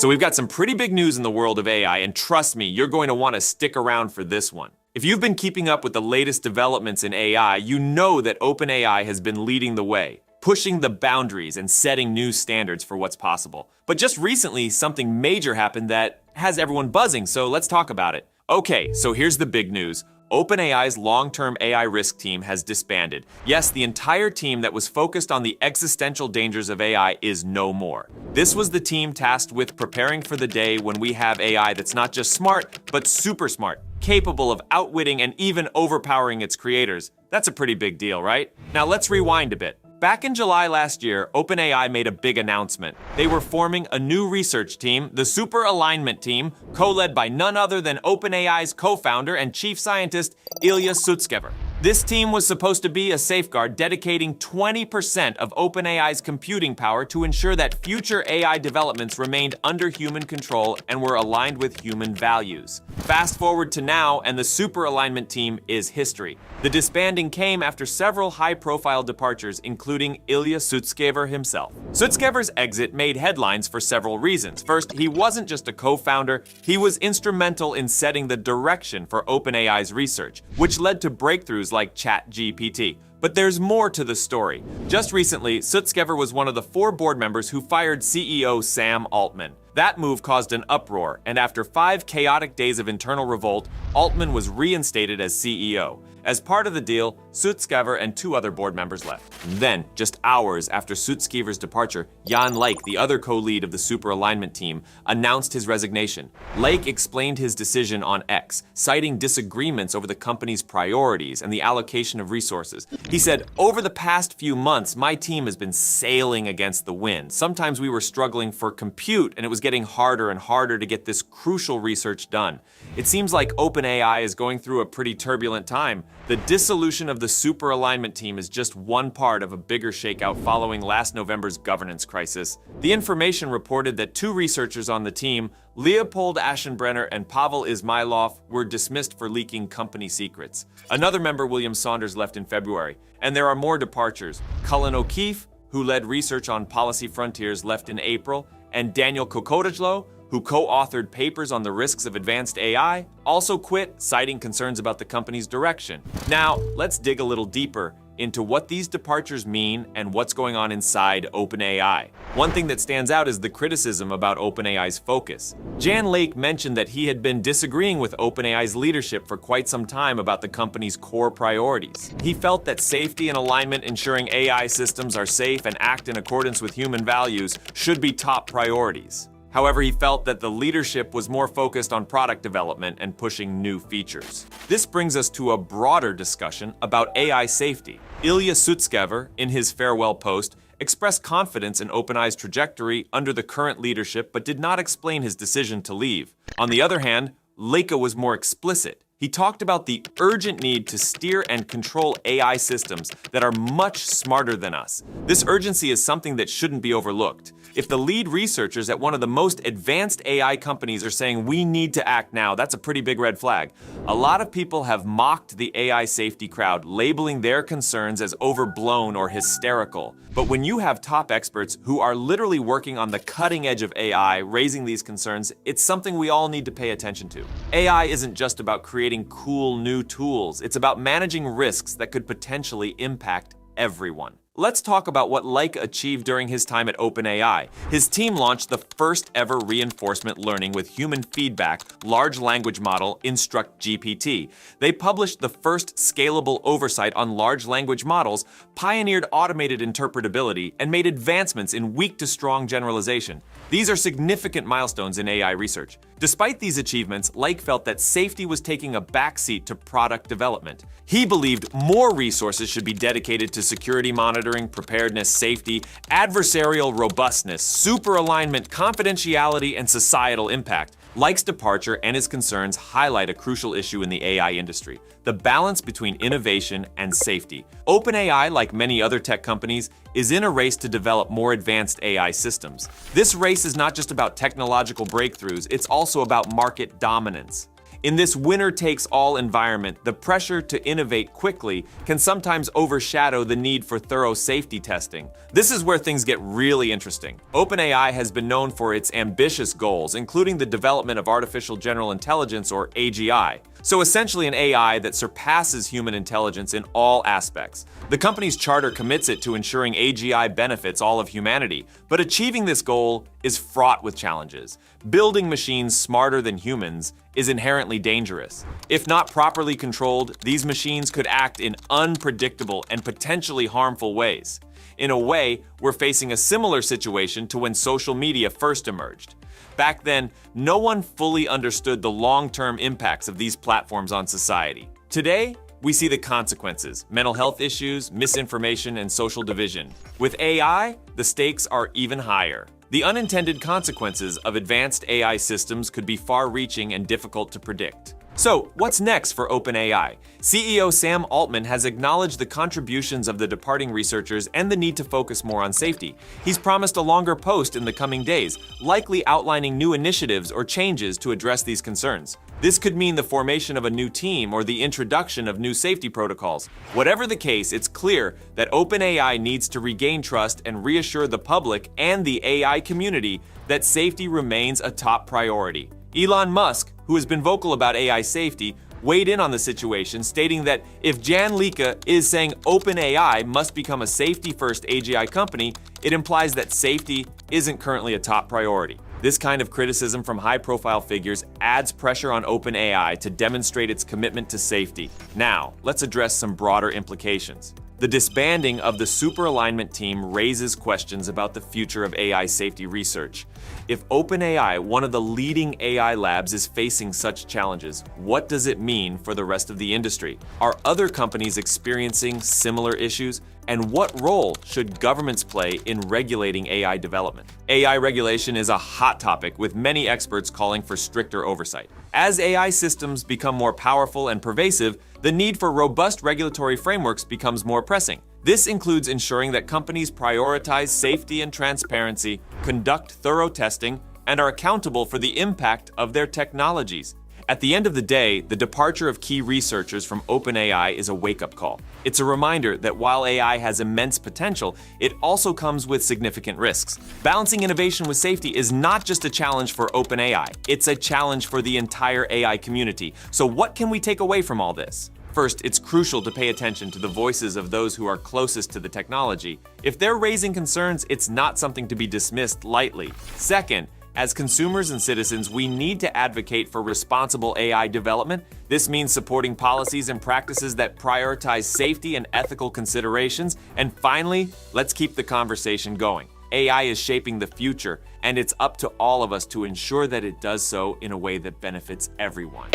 So we've got some pretty big news in the world of AI, and trust me, you're going to want to stick around for this one. If you've been keeping up with the latest developments in AI, you know that OpenAI has been leading the way, pushing the boundaries and setting new standards for what's possible. But just recently, something major happened that has everyone buzzing, so let's talk about it. Okay, so here's the big news. OpenAI's long-term AI risk team has disbanded. Yes, the entire team that was focused on the existential dangers of AI is no more. This was the team tasked with preparing for the day when we have AI that's not just smart, but super smart, capable of outwitting and even overpowering its creators. That's a pretty big deal, right? Now let's rewind a bit. Back in July last year, OpenAI made a big announcement. They were forming a new research team, the Super Alignment Team, co-led by none other than OpenAI's co-founder and chief scientist, Ilya Sutskever. This team was supposed to be a safeguard dedicating 20% of OpenAI's computing power to ensure that future AI developments remained under human control and were aligned with human values. Fast forward to now, and the Super Alignment Team is history. The disbanding came after several high-profile departures, including Ilya Sutskever himself. Sutskever's exit made headlines for several reasons. First, he wasn't just a co-founder, he was instrumental in setting the direction for OpenAI's research, which led to breakthroughs like ChatGPT. But there's more to the story. Just recently, Sutskever was one of the 4 board members who fired CEO Sam Altman. That move caused an uproar, and after 5 chaotic days of internal revolt, Altman was reinstated as CEO. As part of the deal, Sutskever and 2 other board members left. And then, just hours after Sutskever's departure, Jan Lake, the other co-lead of the Super Alignment Team, announced his resignation. Lake explained his decision on X, citing disagreements over the company's priorities and the allocation of resources. He said, "Over the past few months, my team has been sailing against the wind. Sometimes we were struggling for compute, and it was getting harder and harder to get this crucial research done. It seems like OpenAI is going through a pretty turbulent time. The dissolution of the Super Alignment Team is just one part of a bigger shakeout following last November's governance crisis." The information reported that 2 researchers on the team, Leopold Aschenbrenner and Pavel Izmailov, were dismissed for leaking company secrets. Another member, William Saunders, left in February. And there are more departures. Cullen O'Keefe, who led research on policy frontiers, left in April, and Daniel Kokotajlo, who co-authored papers on the risks of advanced AI, also quit, citing concerns about the company's direction. Now, let's dig a little deeper into what these departures mean and what's going on inside OpenAI. One thing that stands out is the criticism about OpenAI's focus. Jan Lake mentioned that he had been disagreeing with OpenAI's leadership for quite some time about the company's core priorities. He felt that safety and alignment, ensuring AI systems are safe and act in accordance with human values, should be top priorities. However, he felt that the leadership was more focused on product development and pushing new features. This brings us to a broader discussion about AI safety. Ilya Sutskever, in his farewell post, expressed confidence in OpenAI's trajectory under the current leadership but did not explain his decision to leave. On the other hand, Lake was more explicit. He talked about the urgent need to steer and control AI systems that are much smarter than us. This urgency is something that shouldn't be overlooked. If the lead researchers at one of the most advanced AI companies are saying we need to act now, that's a pretty big red flag. A lot of people have mocked the AI safety crowd, labeling their concerns as overblown or hysterical. But when you have top experts who are literally working on the cutting edge of AI raising these concerns, it's something we all need to pay attention to. AI isn't just about creating cool new tools, it's about managing risks that could potentially impact everyone. Let's talk about what Lake achieved during his time at OpenAI. His team launched the first ever reinforcement learning with human feedback large language model, InstructGPT. They published the first scalable oversight on large language models, pioneered automated interpretability, and made advancements in weak to strong generalization. These are significant milestones in AI research. Despite these achievements, Lake felt that safety was taking a backseat to product development. He believed more resources should be dedicated to security monitoring, preparedness, safety, adversarial robustness, super alignment, confidentiality, and societal impact. Lake's departure and his concerns highlight a crucial issue in the AI industry: the balance between innovation and safety. OpenAI, like many other tech companies, is in a race to develop more advanced AI systems. This race is not just about technological breakthroughs, it's also about market dominance. In this winner-takes-all environment, the pressure to innovate quickly can sometimes overshadow the need for thorough safety testing. This is where things get really interesting. OpenAI has been known for its ambitious goals, including the development of artificial general intelligence, or AGI. So essentially an AI that surpasses human intelligence in all aspects. The company's charter commits it to ensuring AGI benefits all of humanity, but achieving this goal is fraught with challenges. Building machines smarter than humans is inherently dangerous. If not properly controlled, these machines could act in unpredictable and potentially harmful ways. In a way, we're facing a similar situation to when social media first emerged. Back then, no one fully understood the long-term impacts of these platforms on society. Today, we see the consequences: mental health issues, misinformation, and social division. With AI, the stakes are even higher. The unintended consequences of advanced AI systems could be far-reaching and difficult to predict. So, what's next for OpenAI? CEO Sam Altman has acknowledged the contributions of the departing researchers and the need to focus more on safety. He's promised a longer post in the coming days, likely outlining new initiatives or changes to address these concerns. This could mean the formation of a new team or the introduction of new safety protocols. Whatever the case, it's clear that OpenAI needs to regain trust and reassure the public and the AI community that safety remains a top priority. Elon Musk, who has been vocal about AI safety, weighed in on the situation, stating that if Jan Lika is saying OpenAI must become a safety-first AGI company, it implies that safety isn't currently a top priority. This kind of criticism from high-profile figures adds pressure on OpenAI to demonstrate its commitment to safety. Now, let's address some broader implications. The disbanding of the superalignment team raises questions about the future of AI safety research. If OpenAI, one of the leading AI labs, is facing such challenges, what does it mean for the rest of the industry? Are other companies experiencing similar issues? And what role should governments play in regulating AI development? AI regulation is a hot topic, with many experts calling for stricter oversight. As AI systems become more powerful and pervasive, the need for robust regulatory frameworks becomes more pressing. This includes ensuring that companies prioritize safety and transparency, conduct thorough testing, and are accountable for the impact of their technologies. At the end of the day, the departure of key researchers from OpenAI is a wake-up call. It's a reminder that while AI has immense potential, it also comes with significant risks. Balancing innovation with safety is not just a challenge for OpenAI, it's a challenge for the entire AI community. So what can we take away from all this? First, it's crucial to pay attention to the voices of those who are closest to the technology. If they're raising concerns, it's not something to be dismissed lightly. Second, as consumers and citizens, we need to advocate for responsible AI development. This means supporting policies and practices that prioritize safety and ethical considerations. And finally, let's keep the conversation going. AI is shaping the future, and it's up to all of us to ensure that it does so in a way that benefits everyone.